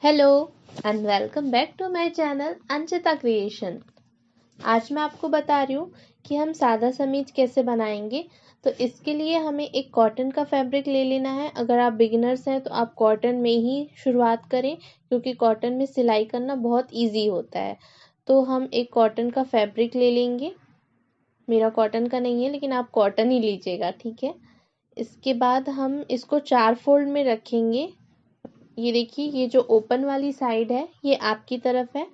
Hello and welcome back to my channel Anshita Creation. आज मैं आपको बता रही हूँ कि हम सादा समीज कैसे बनाएंगे। तो इसके लिए हमें एक कॉटन का फैब्रिक ले लेना है। अगर आप बिगिनर्स हैं तो आप कॉटन में ही शुरुआत करें, क्योंकि कॉटन में सिलाई करना बहुत इजी होता है। तो हम एक कॉटन का फैब्रिक ले लेंगे। मेरा कॉटन का नहीं है, लेकिन आप कॉटन ही लीजिएगा, ठीक है। इसके बाद हम इसको 4 फोल्ड में रखेंगे। ये देखिए, ये जो ओपन वाली साइड है ये आपकी तरफ है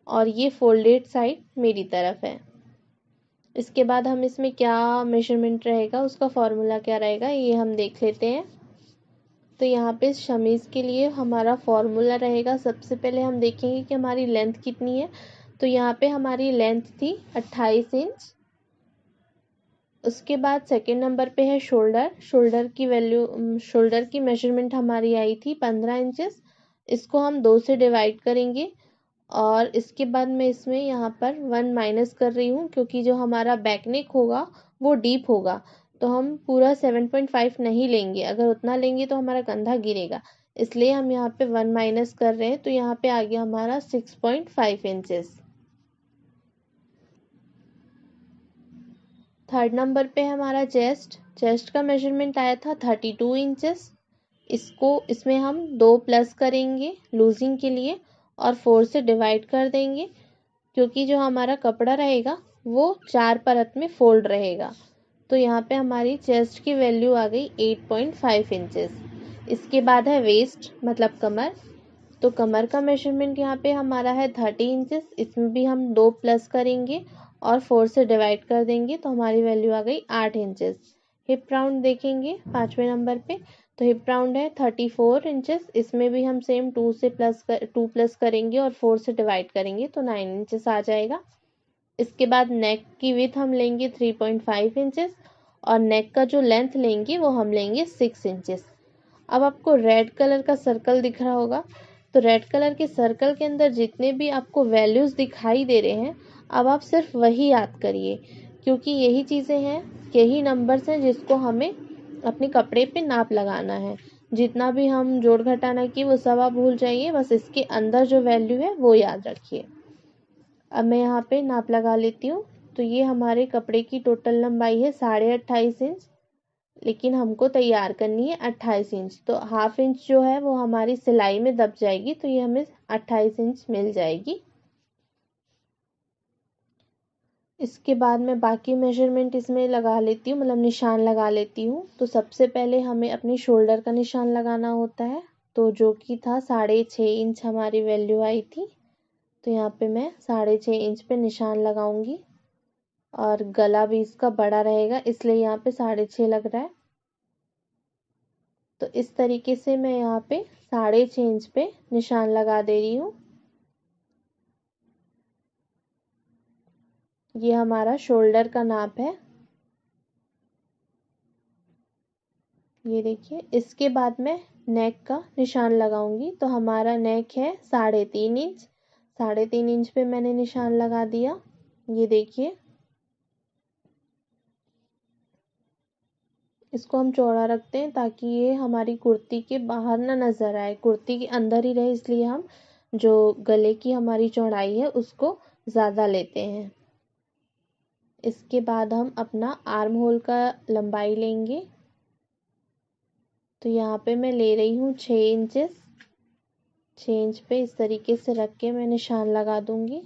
और ये फोल्डेड साइड मेरी तरफ है। इसके बाद हम इसमें क्या मेजरमेंट रहेगा, उसका फॉर्मूला क्या रहेगा, ये हम देख लेते हैं। तो यहाँ पे शमीज के लिए हमारा फॉर्मूला रहेगा। सबसे पहले हम देखेंगे कि हमारी लेंथ कितनी है। तो यहाँ पे हमारी लेंथ थी 28 इंच। उसके बाद सेकेंड नंबर पे है शोल्डर। शोल्डर की मेजरमेंट हमारी आई थी 15 इंचेस। इसको हम 2 से डिवाइड करेंगे और इसके बाद मैं इसमें यहाँ पर 1 माइनस कर रही हूँ, क्योंकि जो हमारा बैक नेक होगा वो डीप होगा। तो हम पूरा 7.5 नहीं लेंगे, अगर उतना लेंगे तो हमारा कंधा गिरेगा, इसलिए हम यहाँ पे 1 माइनस कर रहे हैं। तो यहाँ पे आ गया हमारा 6.5 इंचेस। थर्ड नंबर पे हमारा चेस्ट का मेजरमेंट आया था 32 इंचेस। इसमें हम 2 प्लस करेंगे लूजिंग के लिए और 4 से डिवाइड कर देंगे, क्योंकि जो हमारा कपड़ा रहेगा वो 4 परत में फोल्ड रहेगा। तो यहाँ पे हमारी चेस्ट की वैल्यू आ गई 8.5 इंचेस। इसके बाद है वेस्ट मतलब कमर। तो कमर का मेजरमेंट यहाँ पे हमारा है 30 इंचेस। इसमें भी हम 2 प्लस करेंगे और 4 से डिवाइड कर देंगे, तो हमारी वैल्यू आ गई 8 इंचेस। हिप राउंड देखेंगे 5वें नंबर पे। तो हिप राउंड है 34 इंचेस। इसमें भी हम सेम 2 प्लस करेंगे और 4 से डिवाइड करेंगे, तो 9 इंचेस आ जाएगा। इसके बाद नेक की विड्थ हम लेंगे 3.5 इंचेस और नेक का जो लेंथ लेंगे वो हम लेंगे 6 इंचेस। अब आपको रेड कलर का सर्कल दिख रहा होगा। तो रेड कलर के सर्कल के अंदर जितने भी आपको वैल्यूज दिखाई दे रहे हैं, अब आप सिर्फ वही याद करिए, क्योंकि यही चीज़ें हैं, यही नंबर्स हैं जिसको हमें अपने कपड़े पे नाप लगाना है। जितना भी हम जोड़ घटाना की वो सब आप भूल जाइए, बस इसके अंदर जो वैल्यू है वो याद रखिए। अब मैं यहाँ पे नाप लगा लेती हूँ। तो ये हमारे कपड़े की टोटल लंबाई है 28.5 इंच, लेकिन हमको तैयार करनी है 28 इंच। तो हाफ इंच जो है वो हमारी सिलाई में दब जाएगी, तो ये हमें 28 इंच मिल जाएगी। इसके बाद मैं बाकी मेजरमेंट इसमें लगा लेती हूँ, मतलब निशान लगा लेती हूँ। तो सबसे पहले हमें अपनी शोल्डर का निशान लगाना होता है, तो जो कि था 6.5 इंच हमारी वैल्यू आई थी। तो यहाँ पे मैं 6.5 इंच पे निशान लगाऊंगी और गला भी इसका बड़ा रहेगा, इसलिए यहाँ पे 6.5 लग रहा है। तो इस तरीके से मैं यहाँ पे 6.5 इंच पे निशान लगा दे रही हूँ। ये हमारा शोल्डर का नाप है, ये देखिए। इसके बाद मैं नेक का निशान लगाऊंगी। तो हमारा नेक है 3.5 इंच। 3.5 इंच पे मैंने निशान लगा दिया, ये देखिए। इसको हम चौड़ा रखते हैं ताकि ये हमारी कुर्ती के बाहर ना नजर आए, कुर्ती के अंदर ही रहे, इसलिए हम जो गले की हमारी चौड़ाई है उसको ज़्यादा लेते हैं। इसके बाद हम अपना आर्म होल का लंबाई लेंगे। तो यहाँ पे मैं ले रही हूँ 6 इंचेस। 6 इंच पे इस तरीके से रख के मैं निशान लगा दूंगी।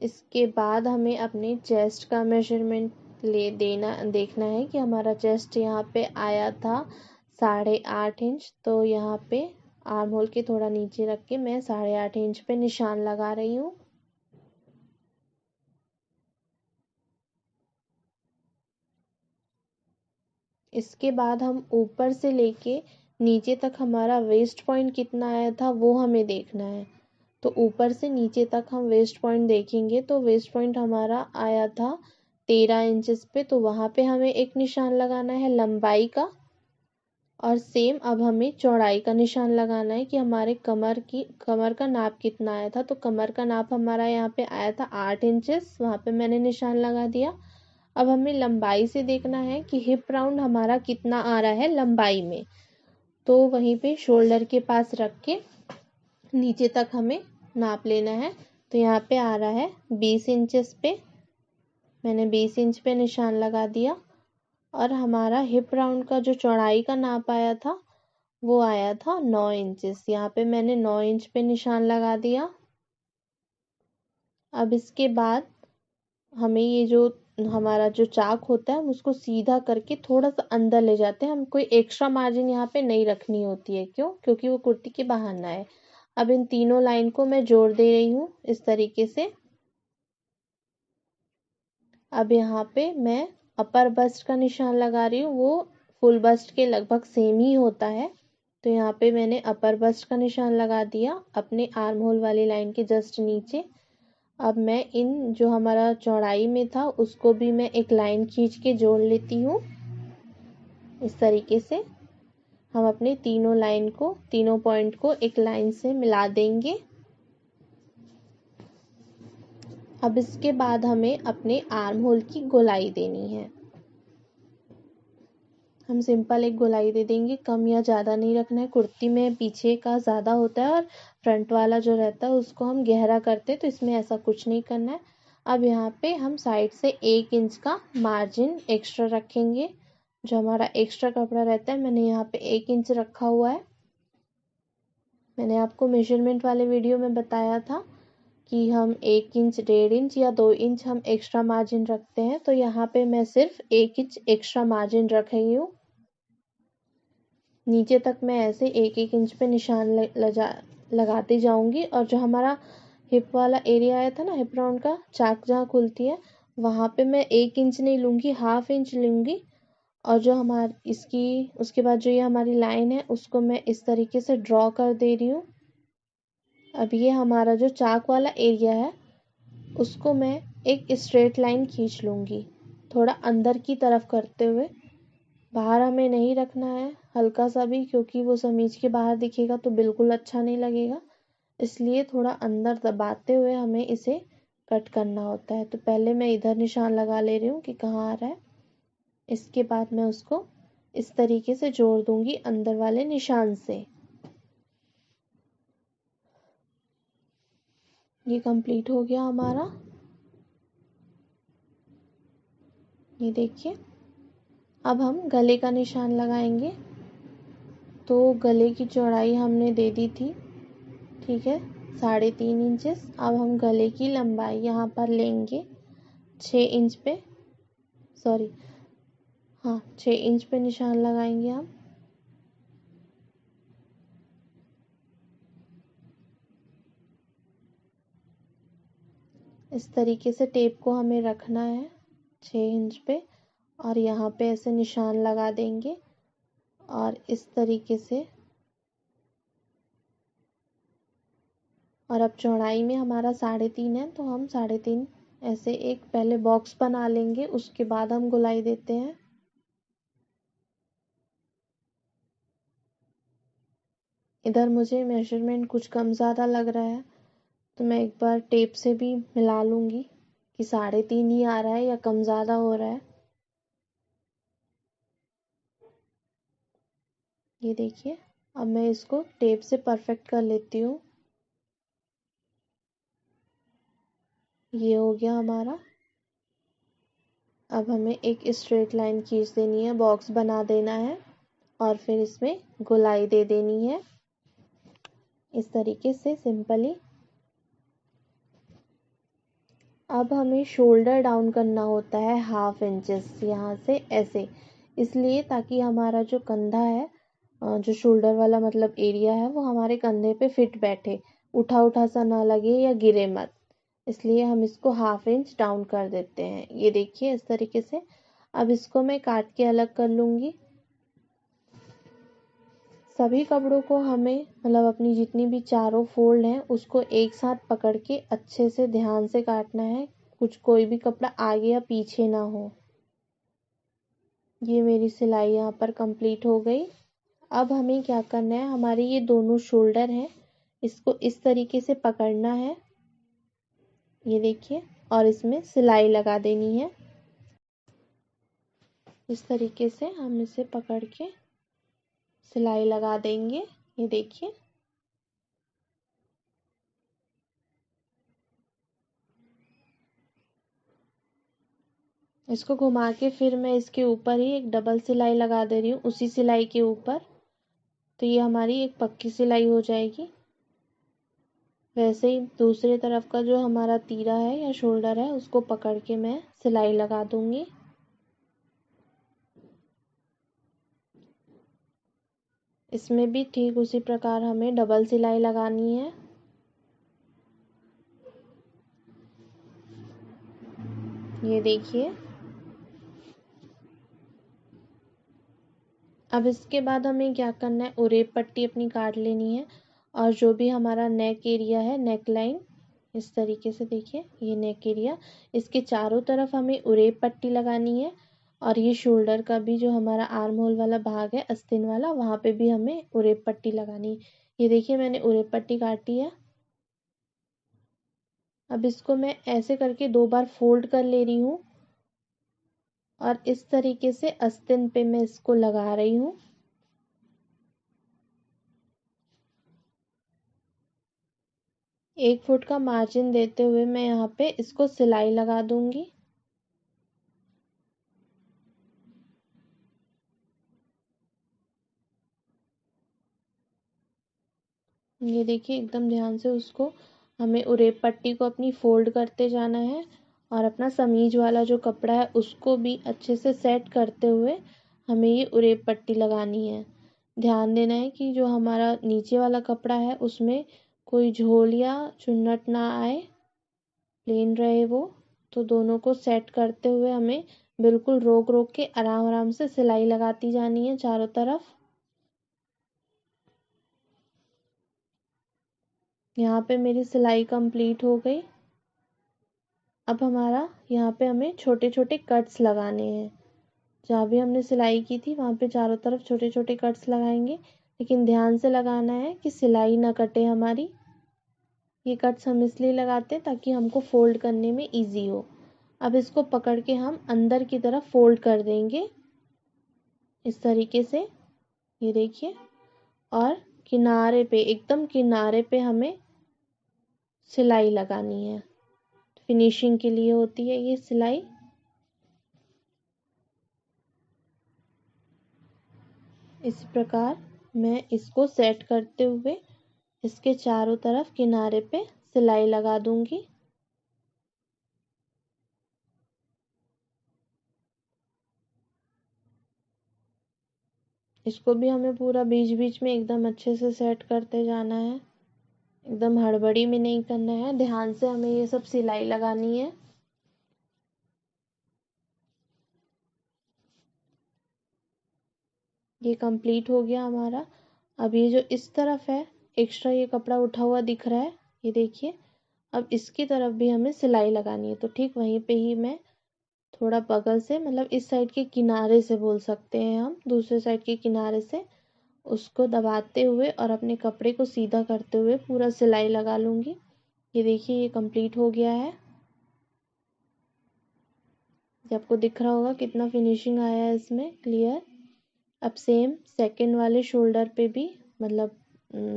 इसके बाद हमें अपने चेस्ट का मेजरमेंट देखना है कि हमारा चेस्ट यहाँ पे आया था 8.5 इंच। तो यहाँ पे आर्म होल के थोड़ा नीचे रख के मैं 8.5 इंच पे निशान लगा रही हूँ। इसके बाद हम ऊपर से लेके नीचे तक हमारा वेस्ट पॉइंट कितना आया था वो हमें देखना है। तो ऊपर से नीचे तक हम वेस्ट पॉइंट देखेंगे, तो वेस्ट पॉइंट हमारा आया था 13 इंचेस पे। तो वहाँ पे हमें एक निशान लगाना है लंबाई का, और सेम अब हमें चौड़ाई का निशान लगाना है कि हमारे कमर का नाप कितना आया था। तो कमर का नाप हमारा यहाँ पे आया था 8 इंचेस, वहाँ पे मैंने निशान लगा दिया। अब हमें लंबाई से देखना है कि हिप राउंड हमारा कितना आ रहा है लंबाई में। तो वहीं पे शोल्डर के पास रख के नीचे तक हमें नाप लेना है। तो यहाँ पे आ रहा है 20 इंचेस पे, मैंने 20 इंच पे निशान लगा दिया। और हमारा हिप राउंड का जो चौड़ाई का नाप आया था वो आया था 9 इंचेस। यहाँ पे मैंने 9 इंच पे निशान लगा दिया। अब इसके बाद हमें ये जो हमारा जो चाक होता है हम उसको सीधा करके थोड़ा सा अंदर ले जाते हैं। हम कोई एक्स्ट्रा मार्जिन यहाँ पे नहीं रखनी होती है, क्यों? क्योंकि वो कुर्ती के बाहर ना है। अब इन तीनों लाइन को मैं जोड़ दे रही हूँ इस तरीके से। अब यहाँ पे मैं अपर बस्ट का निशान लगा रही हूँ, वो फुल बस्ट के लगभग सेम ही होता है। तो यहाँ पे मैंने अपर बस्ट का निशान लगा दिया अपने आर्म होल वाली लाइन के जस्ट नीचे। अब मैं इन जो हमारा चौड़ाई में था उसको भी मैं एक लाइन खींच के जोड़ लेती हूँ। इस तरीके से हम अपने तीनों लाइन को, तीनों पॉइंट को एक लाइन से मिला देंगे। अब इसके बाद हमें अपने आर्म होल की गोलाई देनी है। हम सिंपल एक गोलाई दे देंगे, कम या ज़्यादा नहीं रखना है। कुर्ती में पीछे का ज़्यादा होता है और फ्रंट वाला जो रहता है उसको हम गहरा करते हैं, तो इसमें ऐसा कुछ नहीं करना है। अब यहाँ पे हम साइड से 1 इंच का मार्जिन एक्स्ट्रा रखेंगे। जो हमारा एक्स्ट्रा कपड़ा रहता है मैंने यहाँ पे 1 इंच रखा हुआ है। मैंने आपको मेजरमेंट वाले वीडियो में बताया था कि हम 1 इंच, 1.5 इंच या 2 इंच हम एक्स्ट्रा मार्जिन रखते हैं। तो यहाँ पे मैं सिर्फ 1 इंच एक्स्ट्रा मार्जिन रख रही हूँ। नीचे तक मैं ऐसे 1-1 इंच पे निशान लगाती जाऊंगी। और जो हमारा हिप वाला एरिया आया था ना, हिप राउंड का चाक जहाँ खुलती है वहाँ पे मैं 1 इंच नहीं लूंगी, 1/2 इंच लूंगी। और जो हमारी उसके बाद जो ये हमारी लाइन है उसको मैं इस तरीके से ड्रॉ कर दे रही हूँ। अब ये हमारा जो चाक वाला एरिया है उसको मैं एक स्ट्रेट लाइन खींच लूंगी, थोड़ा अंदर की तरफ करते हुए। बाहर हमें नहीं रखना है हल्का सा भी, क्योंकि वो समीज के बाहर दिखेगा तो बिल्कुल अच्छा नहीं लगेगा। इसलिए थोड़ा अंदर दबाते हुए हमें इसे कट करना होता है। तो पहले मैं इधर निशान लगा ले रही हूँ कि कहाँ आ रहा है। इसके बाद मैं उसको इस तरीके से जोड़ दूंगी अंदर वाले निशान से। ये कंप्लीट हो गया हमारा। ये देखिए, अब हम गले का निशान लगाएंगे। तो गले की चौड़ाई हमने दे दी थी, ठीक है, 3.5 इंचेस। अब हम गले की लंबाई यहाँ पर लेंगे 6 इंच पे, सॉरी हाँ 6 इंच पे निशान लगाएंगे हम। इस तरीके से टेप को हमें रखना है 6 इंच पे और यहाँ पे ऐसे निशान लगा देंगे। और इस तरीके से, और अब चौड़ाई में हमारा 3.5 है तो हम 3.5 ऐसे एक पहले बॉक्स बना लेंगे, उसके बाद हम गोलाई देते हैं। इधर मुझे मेजरमेंट कुछ कम ज़्यादा लग रहा है तो मैं एक बार टेप से भी मिला लूँगी कि 3.5 ही आ रहा है या कम ज़्यादा हो रहा है। ये देखिए, अब मैं इसको टेप से परफेक्ट कर लेती हूँ। ये हो गया हमारा। अब हमें एक स्ट्रेट लाइन खींच देनी है, बॉक्स बना देना है और फिर इसमें गोलाई दे देनी है इस तरीके से सिंपली। अब हमें शोल्डर डाउन करना होता है 1/2 इंचेस यहाँ से ऐसे, इसलिए ताकि हमारा जो कंधा है, जो शोल्डर वाला मतलब एरिया है, वो हमारे कंधे पे फिट बैठे, उठा उठा सा ना लगे या गिरे मत। इसलिए हम इसको 1/2 इंच डाउन कर देते हैं। ये देखिए इस तरीके से। अब इसको मैं काट के अलग कर लूँगी। सभी कपड़ों को हमें मतलब अपनी जितनी भी चारों फोल्ड हैं उसको एक साथ पकड़ के अच्छे से ध्यान से काटना है, कुछ कोई भी कपड़ा आगे या पीछे ना हो। ये मेरी सिलाई यहाँ पर कंप्लीट हो गई। अब हमें क्या करना है, हमारे ये दोनों शोल्डर हैं इसको इस तरीके से पकड़ना है, ये देखिए, और इसमें सिलाई लगा देनी है। इस तरीके से हम इसे पकड़ के सिलाई लगा देंगे। ये देखिए, इसको घुमा के फिर मैं इसके ऊपर ही एक डबल सिलाई लगा दे रही हूँ, उसी सिलाई के ऊपर। तो ये हमारी एक पक्की सिलाई हो जाएगी। वैसे ही दूसरी तरफ का जो हमारा तीरा है या शोल्डर है, उसको पकड़ के मैं सिलाई लगा दूंगी। इसमें भी ठीक उसी प्रकार हमें डबल सिलाई लगानी है। ये देखिए, अब इसके बाद हमें क्या करना है, उरेप पट्टी अपनी काट लेनी है। और जो भी हमारा नेक एरिया है, नेक लाइन, इस तरीके से देखिए, ये नेक एरिया, इसके चारों तरफ हमें उरेप पट्टी लगानी है। और ये शोल्डर का भी जो हमारा आर्म होल वाला भाग है, आस्तीन वाला, वहां पे भी हमें उरेप पट्टी लगानी है। ये देखिए, मैंने उरेप पट्टी काटी है। अब इसको मैं ऐसे करके 2 बार फोल्ड कर ले रही हूँ और इस तरीके से आस्तीन पे मैं इसको लगा रही हूँ। एक फुट का मार्जिन देते हुए मैं यहाँ पे इसको सिलाई लगा दूंगी। ये देखिए, एकदम ध्यान से उसको हमें उरेप पट्टी को अपनी फोल्ड करते जाना है और अपना समीज वाला जो कपड़ा है उसको भी अच्छे से सेट करते हुए हमें ये उरेप पट्टी लगानी है। ध्यान देना है कि जो हमारा नीचे वाला कपड़ा है उसमें कोई झोल या चुन्नट ना आए, प्लेन रहे वो। तो दोनों को सेट करते हुए हमें बिल्कुल रोक रोक के आराम आराम से सिलाई लगाती जानी है चारों तरफ। यहाँ पे मेरी सिलाई कंप्लीट हो गई। अब हमारा यहाँ पे हमें छोटे छोटे कट्स लगाने हैं। जहाँ भी हमने सिलाई की थी वहाँ पे चारों तरफ छोटे छोटे कट्स लगाएंगे, लेकिन ध्यान से लगाना है कि सिलाई ना कटे हमारी। ये कट्स हम इसलिए लगाते हैं ताकि हमको फोल्ड करने में इजी हो। अब इसको पकड़ के हम अंदर की तरफ फोल्ड कर देंगे इस तरीके से। ये देखिए, और किनारे पे, एकदम किनारे पे हमें सिलाई लगानी है। फिनिशिंग के लिए होती है ये सिलाई। इस प्रकार मैं इसको सेट करते हुए इसके चारों तरफ किनारे पे सिलाई लगा दूंगी। इसको भी हमें पूरा बीच बीच में एकदम अच्छे से सेट करते जाना है। एकदम हड़बड़ी में नहीं करना है, ध्यान से हमें ये सब सिलाई लगानी है। ये कंप्लीट हो गया हमारा। अब ये जो इस तरफ है, एक्स्ट्रा ये कपड़ा उठा हुआ दिख रहा है, ये देखिए। अब इसकी तरफ भी हमें सिलाई लगानी है। तो ठीक वहीं पे ही मैं थोड़ा बगल से, मतलब इस साइड के किनारे से बोल सकते हैं हम, दूसरे साइड के किनारे से उसको दबाते हुए और अपने कपड़े को सीधा करते हुए पूरा सिलाई लगा लूंगी। ये देखिए, ये कंप्लीट हो गया है। ये आपको दिख रहा होगा कितना फिनिशिंग आया है इसमें, क्लियर। अब सेम सेकंड वाले शोल्डर पे भी, मतलब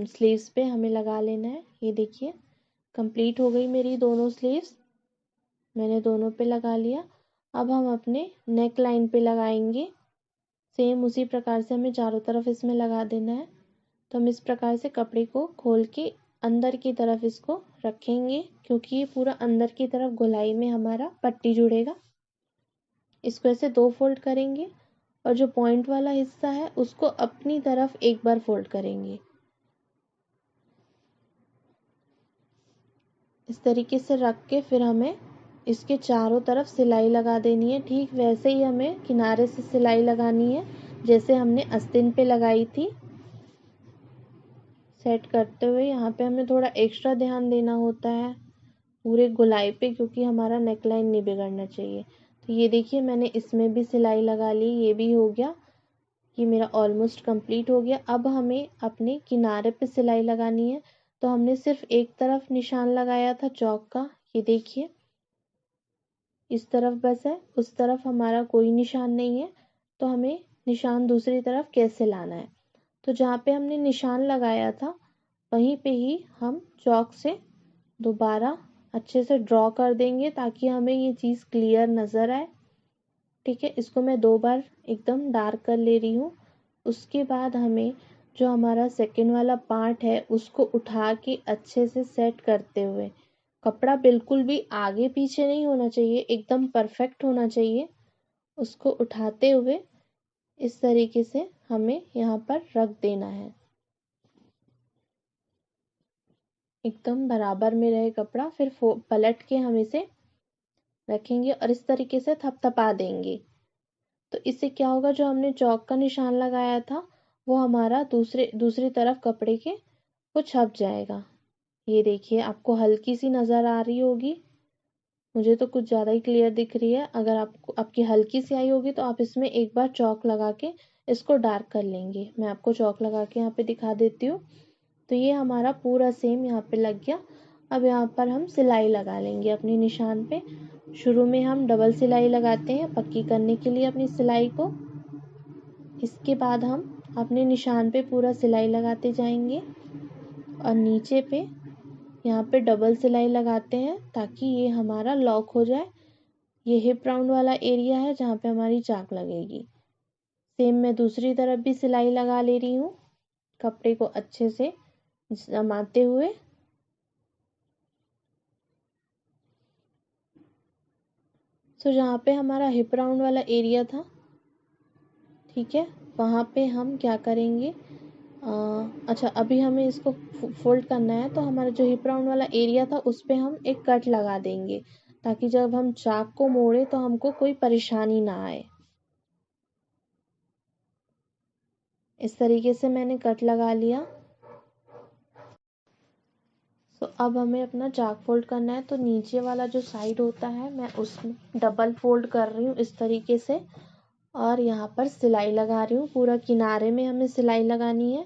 स्लीव्स पे हमें लगा लेना है। ये देखिए, कंप्लीट हो गई मेरी दोनों स्लीव्स। मैंने दोनों पे लगा लिया। अब हम अपने नेक लाइन पे लगाएंगे। सेम उसी प्रकार से हमें चारों तरफ इसमें लगा देना है। तो हम इस प्रकार से कपड़े को खोल के अंदर की तरफ इसको रखेंगे, क्योंकि ये पूरा अंदर की तरफ गोलाई में हमारा पट्टी जुड़ेगा। इसको ऐसे 2 फोल्ड करेंगे और जो पॉइंट वाला हिस्सा है उसको अपनी तरफ एक बार फोल्ड करेंगे। इस तरीके से रख के फिर हमें इसके चारों तरफ सिलाई लगा देनी है। ठीक वैसे ही हमें किनारे से सिलाई लगानी है जैसे हमने आस्तीन पे लगाई थी। सेट करते हुए यहाँ पे हमें थोड़ा एक्स्ट्रा ध्यान देना होता है पूरे गोलाई पे, क्योंकि हमारा नेकलाइन नहीं बिगड़ना चाहिए। तो ये देखिए, मैंने इसमें भी सिलाई लगा ली, ये भी हो गया। ये मेरा ऑलमोस्ट कंप्लीट हो गया। अब हमें अपने किनारे पे सिलाई लगानी है। तो हमने सिर्फ एक तरफ निशान लगाया था चौक का, ये देखिए, इस तरफ बस है, उस तरफ हमारा कोई निशान नहीं है। तो हमें निशान दूसरी तरफ कैसे लाना है। तो जहाँ पे हमने निशान लगाया था वहीं पे ही हम चॉक से दोबारा अच्छे से ड्रॉ कर देंगे ताकि हमें ये चीज़ क्लियर नज़र आए। ठीक है, इसको मैं 2 बार एकदम डार्क कर ले रही हूँ। उसके बाद हमें जो हमारा सेकंड वाला पार्ट है उसको उठा के अच्छे से सेट करते हुए, कपड़ा बिल्कुल भी आगे पीछे नहीं होना चाहिए, एकदम परफेक्ट होना चाहिए। उसको उठाते हुए इस तरीके से हमें यहाँ पर रख देना है, एकदम बराबर में रहे कपड़ा। फिर पलट के हम इसे रखेंगे और इस तरीके से थपथपा देंगे। तो इससे क्या होगा, जो हमने चौक का निशान लगाया था वो हमारा दूसरी तरफ कपड़े के वो छप जाएगा। ये देखिए, आपको हल्की सी नज़र आ रही होगी, मुझे तो कुछ ज़्यादा ही क्लियर दिख रही है। अगर आपकी हल्की सी आई होगी तो आप इसमें एक बार चौक लगा के इसको डार्क कर लेंगे। मैं आपको चौक लगा के यहाँ पे दिखा देती हूँ। तो ये हमारा पूरा सेम यहाँ पे लग गया। अब यहाँ पर हम सिलाई लगा लेंगे अपने निशान पे। शुरू में हम डबल सिलाई लगाते हैं पक्की करने के लिए अपनी सिलाई को। इसके बाद हम अपने निशान पे पूरा सिलाई लगाते जाएंगे और नीचे पे यहाँ पे डबल सिलाई लगाते हैं ताकि ये हमारा लॉक हो जाए। ये हिप राउंड वाला एरिया है जहाँ पे हमारी चाक लगेगी। सेम मैं दूसरी तरफ भी सिलाई लगा ले रही हूँ, कपड़े को अच्छे से जमाते हुए। तो जहाँ पे हमारा हिप राउंड वाला एरिया था, ठीक है, वहाँ पे हम क्या करेंगे, अच्छा अभी हमें इसको फोल्ड करना है। तो हमारा जो हिप राउंड वाला एरिया था उस पे हम एक कट लगा देंगे ताकि जब हम चाक को मोड़े तो हमको कोई परेशानी ना आए। इस तरीके से मैंने कट लगा लिया। तो अब हमें अपना चाक फोल्ड करना है। तो नीचे वाला जो साइड होता है मैं उसमें डबल फोल्ड कर रही हूँ इस तरीके से और यहाँ पर सिलाई लगा रही हूँ। पूरा किनारे में हमें सिलाई लगानी है।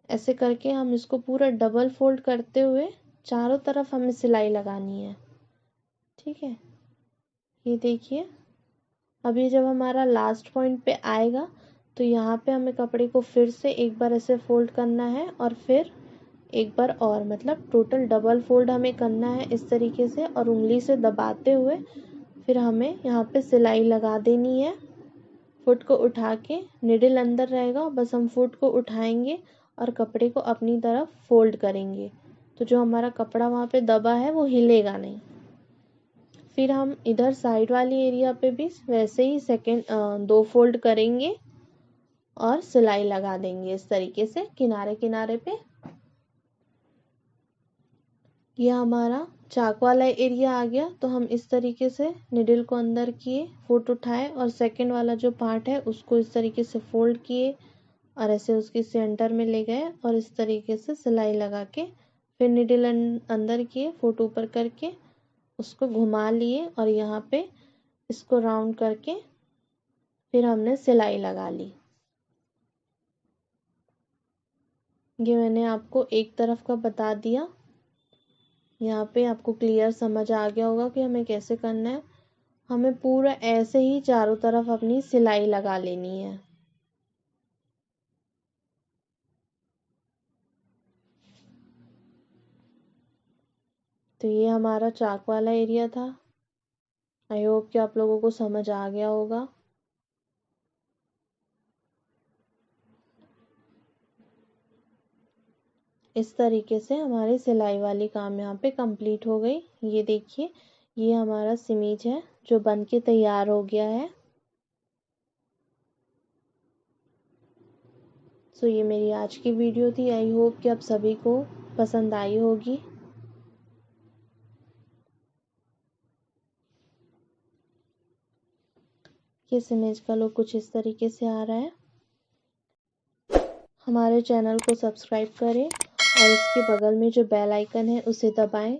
ऐसे करके हम इसको पूरा डबल फोल्ड करते हुए चारों तरफ हमें सिलाई लगानी है। ठीक है, ये देखिए, अभी जब हमारा लास्ट पॉइंट पे आएगा तो यहाँ पे हमें कपड़े को फिर से एक बार ऐसे फोल्ड करना है और फिर एक बार और, मतलब टोटल डबल फोल्ड हमें करना है इस तरीके से और उंगली से दबाते हुए फिर हमें यहाँ पे सिलाई लगा देनी है। फुट को उठा के, निडल अंदर रहेगा, बस हम फुट को उठाएंगे और कपड़े को अपनी तरफ फोल्ड करेंगे। तो जो हमारा कपड़ा वहाँ पे दबा है वो हिलेगा नहीं। फिर हम इधर साइड वाली एरिया पे भी वैसे ही दो फोल्ड करेंगे और सिलाई लगा देंगे इस तरीके से किनारे किनारे पे। ये हमारा चाक वाला एरिया आ गया। तो हम इस तरीके से निडल को अंदर किए, फुट उठाए और सेकंड वाला जो पार्ट है उसको इस तरीके से फोल्ड किए और ऐसे उसकी सेंटर में ले गए और इस तरीके से सिलाई लगा के फिर निडल अंदर किए, फुट ऊपर करके उसको घुमा लिए और यहाँ पे इसको राउंड करके फिर हमने सिलाई लगा ली। ये मैंने आपको एक तरफ का बता दिया। यहाँ पे आपको क्लियर समझ आ गया होगा कि हमें कैसे करना है। हमें पूरा ऐसे ही चारों तरफ अपनी सिलाई लगा लेनी है। तो ये हमारा चाक वाला एरिया था। आई होप कि आप लोगों को समझ आ गया होगा। इस तरीके से हमारी सिलाई वाली काम यहाँ पे कंप्लीट हो गई। ये देखिए, ये हमारा सिमीज है जो बन के तैयार हो गया है। सो ये मेरी आज की वीडियो थी। आई होप कि आप सभी को पसंद आई होगी। इस इमेज का लुक कुछ इस तरीके से आ रहा है। हमारे चैनल को सब्सक्राइब करें और उसके बगल में जो बेल आइकन है उसे दबाएं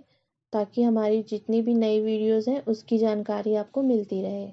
ताकि हमारी जितनी भी नई वीडियोस हैं उसकी जानकारी आपको मिलती रहे।